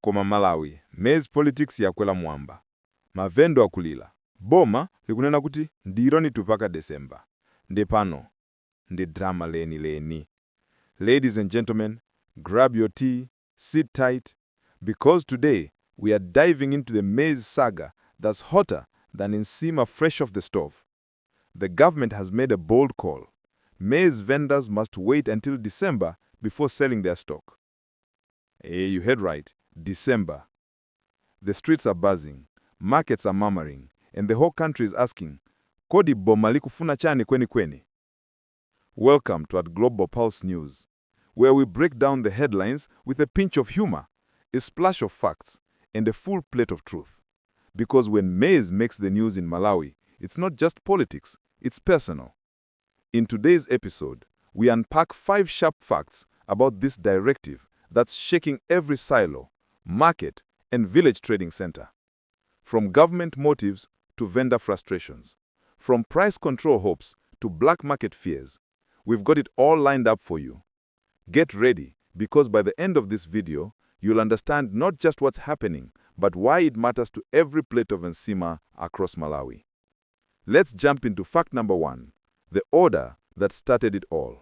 Koma Malawi, maize politics yakwela mwamba. Mavendor akulila. Boma likunena kuti ndironi tupaka December. Ndepano, ndi drama leni. Ladies and gentlemen, grab your tea, sit tight, because today we are diving into the maize saga that's hotter than nsima fresh off the stove. The government has made a bold call. Maize vendors must wait until December before selling their stock. You heard right, December. The streets are buzzing, markets are murmuring, and the whole country is asking, Kodi Boma likufuna chani kweni? Welcome to At Global Pulse News, where we break down the headlines with a pinch of humor, a splash of facts, and a full plate of truth. Because when maize makes the news in Malawi, it's not just politics, it's personal. In today's episode, we unpack 5 sharp facts about this directive that's shaking every silo, market, and village trading center. From government motives to vendor frustrations, from price control hopes to black market fears, we've got it all lined up for you. Get ready, because by the end of this video, you'll understand not just what's happening, but why it matters to every plate of nsima across Malawi. Let's jump into fact number 1, the order that started it all.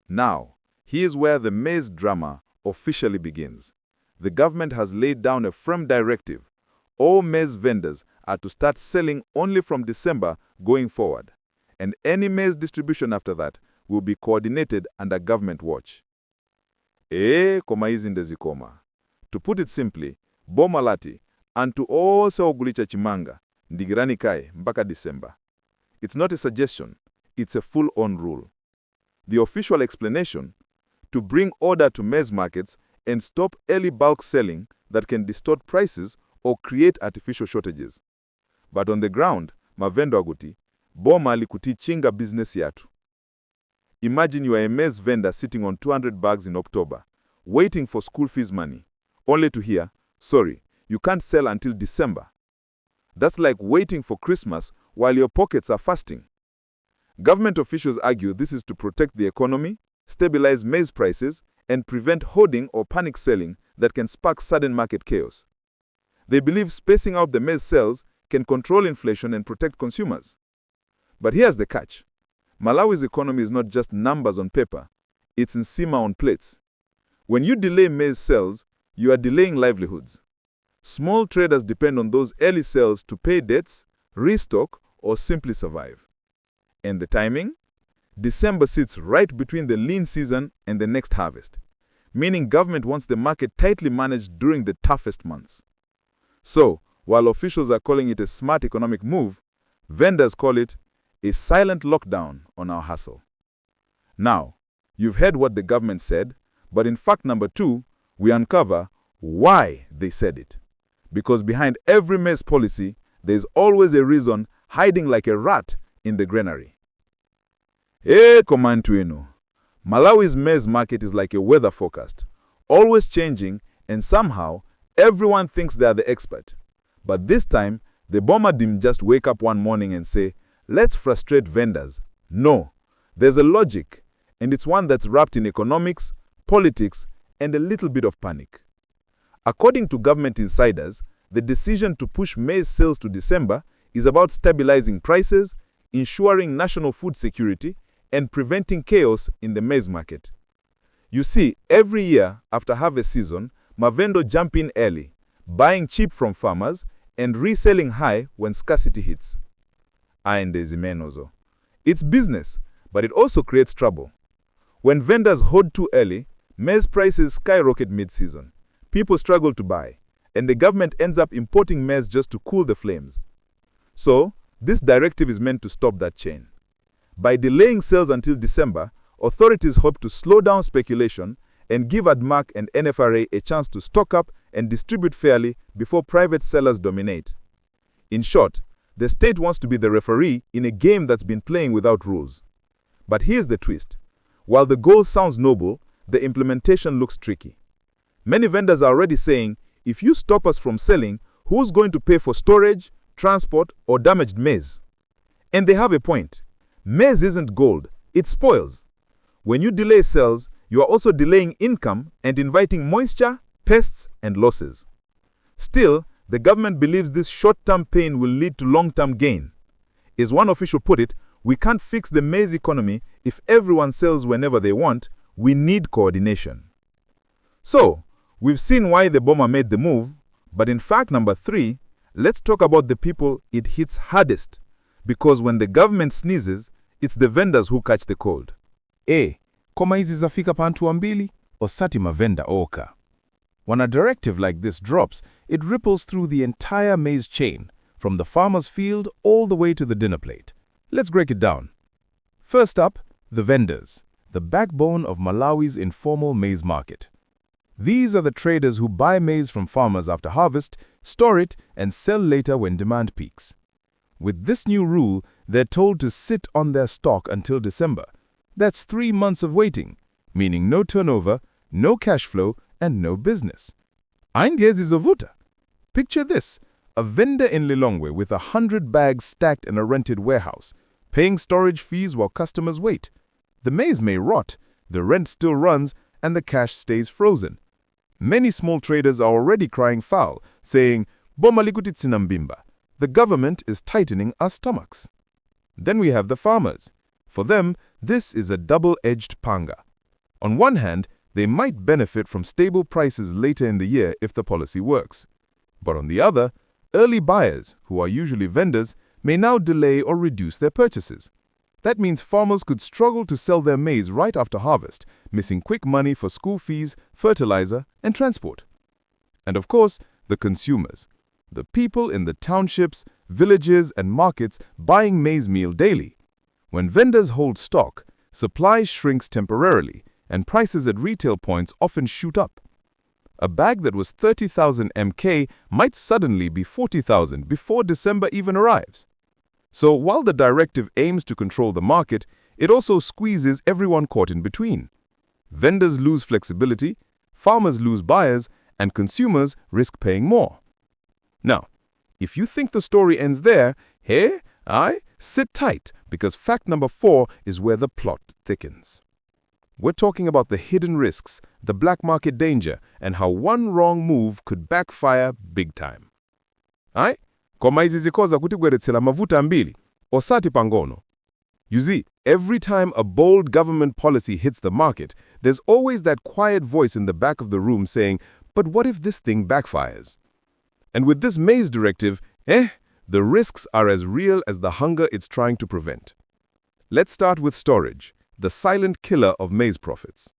Now, here's where the maize drama officially begins. The government has laid down a firm directive. All maize vendors are to start selling only from December going forward, and any maize distribution after that will be coordinated under government watch. Koma izi ndezikoma. To put it simply, Boma lati, antu ose kugulitsa Chimanga, ndigirani kaye mpaka December. It's not a suggestion, it's a full-on rule. The official explanation: to bring order to maize markets and stop early bulk selling that can distort prices or create artificial shortages. But on the ground, Mavendor kuti, Boma likuti chinga business yatu. Imagine you are a maize vendor sitting on 200 bags in October, waiting for school fees money, only to hear, sorry, you can't sell until December. That's like waiting for Christmas while your pockets are fasting. Government officials argue this is to protect the economy, stabilize maize prices, and prevent hoarding or panic selling that can spark sudden market chaos. They believe spacing out the maize sales can control inflation and protect consumers. But here's the catch. Malawi's economy is not just numbers on paper, it's nsima on plates. When you delay maize sales, you are delaying livelihoods. Small traders depend on those early sales to pay debts, restock, or simply survive. And the timing? December sits right between the lean season and the next harvest, meaning government wants the market tightly managed during the toughest months. So, while officials are calling it a smart economic move, vendors call it a silent lockdown on our hustle. Now, you've heard what the government said, but in fact number 2, we uncover why they said it. Because behind every maize policy, there's always a reason hiding like a rat in the granary. Komantu inu. Malawi's maize market is like a weather forecast, always changing, and somehow everyone thinks they are the expert. But this time, the Boma didn't just wake up one morning and say, let's frustrate vendors. No, there's a logic, and it's one that's wrapped in economics, politics, and a little bit of panic. According to government insiders, the decision to push maize sales to December is about stabilizing prices, ensuring national food security, and preventing chaos in the maize market. You see, every year after harvest season, Mavendor jump in early, buying cheap from farmers and reselling high when scarcity hits. It's business, but it also creates trouble. When vendors hoard too early, maize prices skyrocket mid-season. People struggle to buy, and the government ends up importing maize just to cool the flames. So, this directive is meant to stop that chain. By delaying sales until December, authorities hope to slow down speculation and give ADMAC and NFRA a chance to stock up and distribute fairly before private sellers dominate. In short, the state wants to be the referee in a game that's been playing without rules. But here's the twist. While the goal sounds noble, the implementation looks tricky. Many vendors are already saying, if you stop us from selling, who's going to pay for storage, transport, or damaged maize? And they have a point. Maize isn't gold, it spoils. When you delay sales, you are also delaying income and inviting moisture, pests and losses. Still, the government believes this short-term pain will lead to long-term gain. As one official put it, we can't fix the maize economy if everyone sells whenever they want. We need coordination. So, we've seen why the Boma made the move, but in fact number 3, let's talk about the people it hits hardest, because when the government sneezes, it's the vendors who catch the cold. Koma hizi zafika pantu ambili, osati mavenda oka. When a directive like this drops, it ripples through the entire maize chain, from the farmer's field all the way to the dinner plate. Let's break it down. First up, the vendors, the backbone of Malawi's informal maize market. These are the traders who buy maize from farmers after harvest, store it, and sell later when demand peaks. With this new rule, they're told to sit on their stock until December. That's 3 months of waiting, meaning no turnover, no cash flow, and no business. Aindiezi zovuta. Picture this, a vendor in Lilongwe with 100 bags stacked in a rented warehouse, paying storage fees while customers wait. The maize may rot, the rent still runs, and the cash stays frozen. Many small traders are already crying foul, saying, Boma likutitsi mbimba. The government is tightening our stomachs. Then we have the farmers. For them, this is a double-edged panga. On one hand, they might benefit from stable prices later in the year if the policy works. But on the other, early buyers, who are usually vendors, may now delay or reduce their purchases. That means farmers could struggle to sell their maize right after harvest, missing quick money for school fees, fertilizer, and transport. And of course, the consumers. The people in the townships, villages, and markets buying maize meal daily. When vendors hold stock, supply shrinks temporarily, and prices at retail points often shoot up. A bag that was 30,000 MK might suddenly be 40,000 before December even arrives. So while the directive aims to control the market, it also squeezes everyone caught in between. Vendors lose flexibility, farmers lose buyers, and consumers risk paying more. Now, if you think the story ends there, sit tight, because fact number 4 is where the plot thickens. We're talking about the hidden risks, the black market danger, and how one wrong move could backfire big time. Koma hizi zikoza kutigweretsela mavuta ambili, osati pangono. You see, every time a bold government policy hits the market, there's always that quiet voice in the back of the room saying, but what if this thing backfires? And with this maize directive, the risks are as real as the hunger it's trying to prevent. Let's start with storage, the silent killer of maize profits.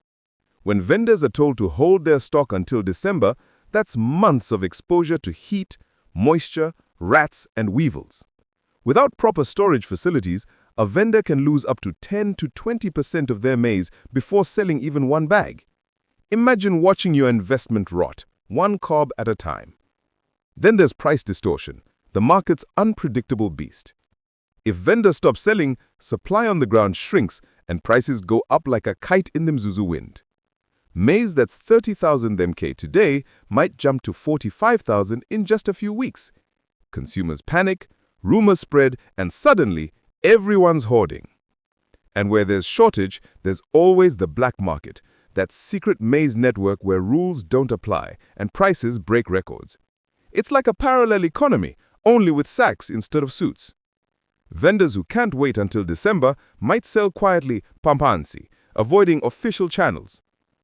When vendors are told to hold their stock until December, that's months of exposure to heat, moisture, rats, and weevils. Without proper storage facilities, a vendor can lose up to 10 to 20% of their maize before selling even one bag. Imagine watching your investment rot, one cob at a time. Then there's price distortion, the market's unpredictable beast. If vendors stop selling, supply on the ground shrinks and prices go up like a kite in the Mzuzu wind. Maize that's 30,000 MK today might jump to 45,000 in just a few weeks. Consumers panic, rumors spread, and suddenly everyone's hoarding. And where there's shortage, there's always the black market, that secret maize network where rules don't apply and prices break records. It's like a parallel economy, only with sacks instead of suits. Vendors who can't wait until December might sell quietly pampansi, avoiding official channels.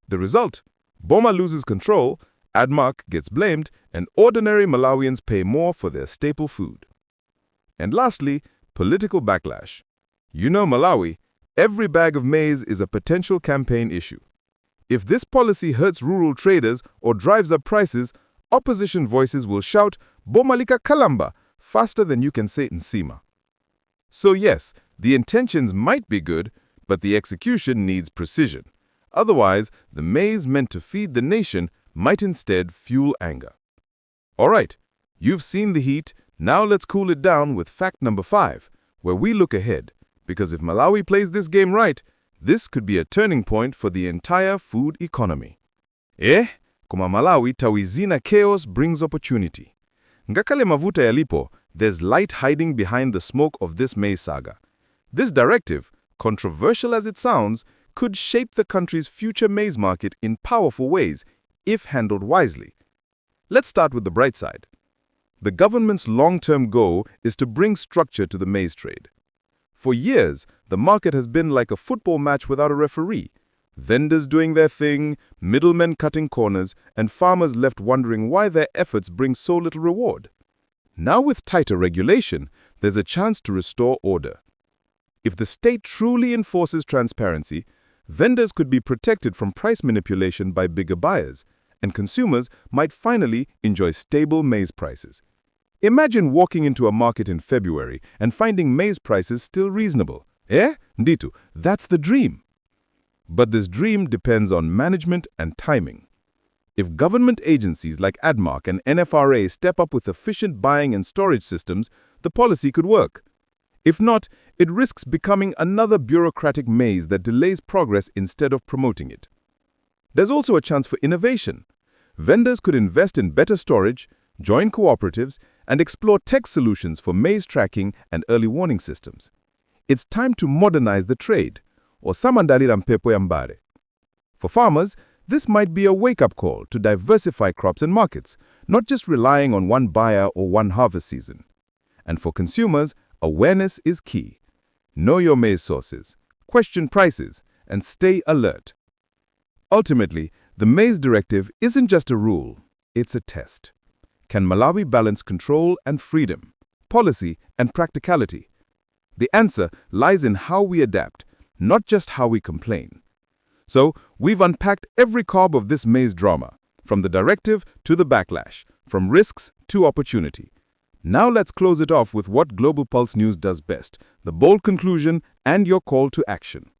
The result? Boma loses control, ADMARC gets blamed, and ordinary Malawians pay more for their staple food. And lastly, political backlash. You know Malawi, every bag of maize is a potential campaign issue. If this policy hurts rural traders or drives up prices, opposition voices will shout, Boma lika kalamba, faster than you can say nsima. So yes, the intentions might be good, but the execution needs precision. Otherwise, the maize meant to feed the nation might instead fuel anger. All right, you've seen the heat, now let's cool it down with fact number 5, where we look ahead, because if Malawi plays this game right, this could be a turning point for the entire food economy. Koma Malawi tawizina chaos brings opportunity. Ngakale mavuta yalipo, there's light hiding behind the smoke of this maize saga. This directive, controversial as it sounds, could shape the country's future maize market in powerful ways, if handled wisely. Let's start with the bright side. The government's long-term goal is to bring structure to the maize trade. For years, the market has been like a football match without a referee. Vendors doing their thing, middlemen cutting corners, and farmers left wondering why their efforts bring so little reward. Now with tighter regulation, there's a chance to restore order. If the state truly enforces transparency, vendors could be protected from price manipulation by bigger buyers, and consumers might finally enjoy stable maize prices. Imagine walking into a market in February and finding maize prices still reasonable. Ndito, that's the dream. But this dream depends on management and timing. If government agencies like ADMARC and NFRA step up with efficient buying and storage systems, the policy could work. If not, it risks becoming another bureaucratic maze that delays progress instead of promoting it. There's also a chance for innovation. Vendors could invest in better storage, join cooperatives, and explore tech solutions for maize tracking and early warning systems. It's time to modernize the trade, or samandalira mpepo yambare. For farmers, this might be a wake-up call to diversify crops and markets, not just relying on one buyer or one harvest season. And for consumers, awareness is key. Know your maize sources, question prices, and stay alert. Ultimately, the maize directive isn't just a rule, it's a test. Can Malawi balance control and freedom, policy and practicality? The answer lies in how we adapt, not just how we complain. So, we've unpacked every cob of this maize drama, from the directive to the backlash, from risks to opportunity. Now let's close it off with what Global Pulse News does best, the bold conclusion and your call to action.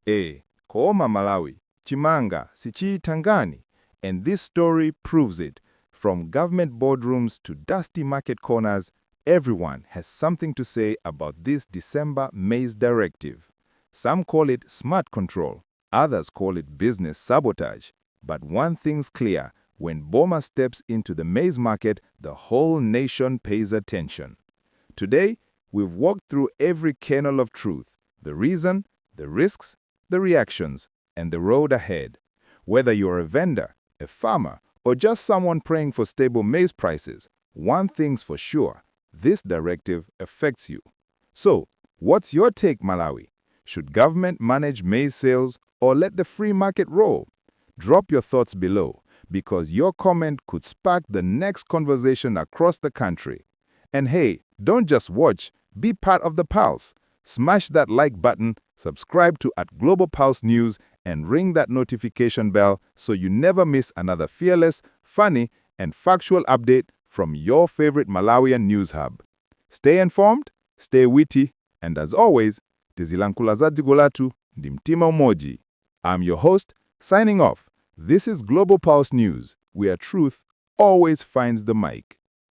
Kooma Malawi, Chimanga, sichi tangani, and this story proves it. From government boardrooms to dusty market corners, everyone has something to say about this December maize directive. Some call it smart control, others call it business sabotage. But one thing's clear, when Boma steps into the maize market, the whole nation pays attention. Today, we've walked through every kernel of truth, the reason, the risks, the reactions, and the road ahead. Whether you're a vendor, a farmer, or just someone praying for stable maize prices, one thing's for sure, this directive affects you. So, what's your take, Malawi? Should government manage maize sales or let the free market roll? Drop your thoughts below, because your comment could spark the next conversation across the country. And hey, don't just watch, be part of the pulse. Smash that like button, subscribe to @Global Pulse News, and ring that notification bell so you never miss another fearless, funny, and factual update from your favorite Malawian news hub. Stay informed, stay witty, and as always, tizilankula za dziko lathu ndi mtima umodzi. I'm your host, signing off. This is Global Pulse News, where truth always finds the mic.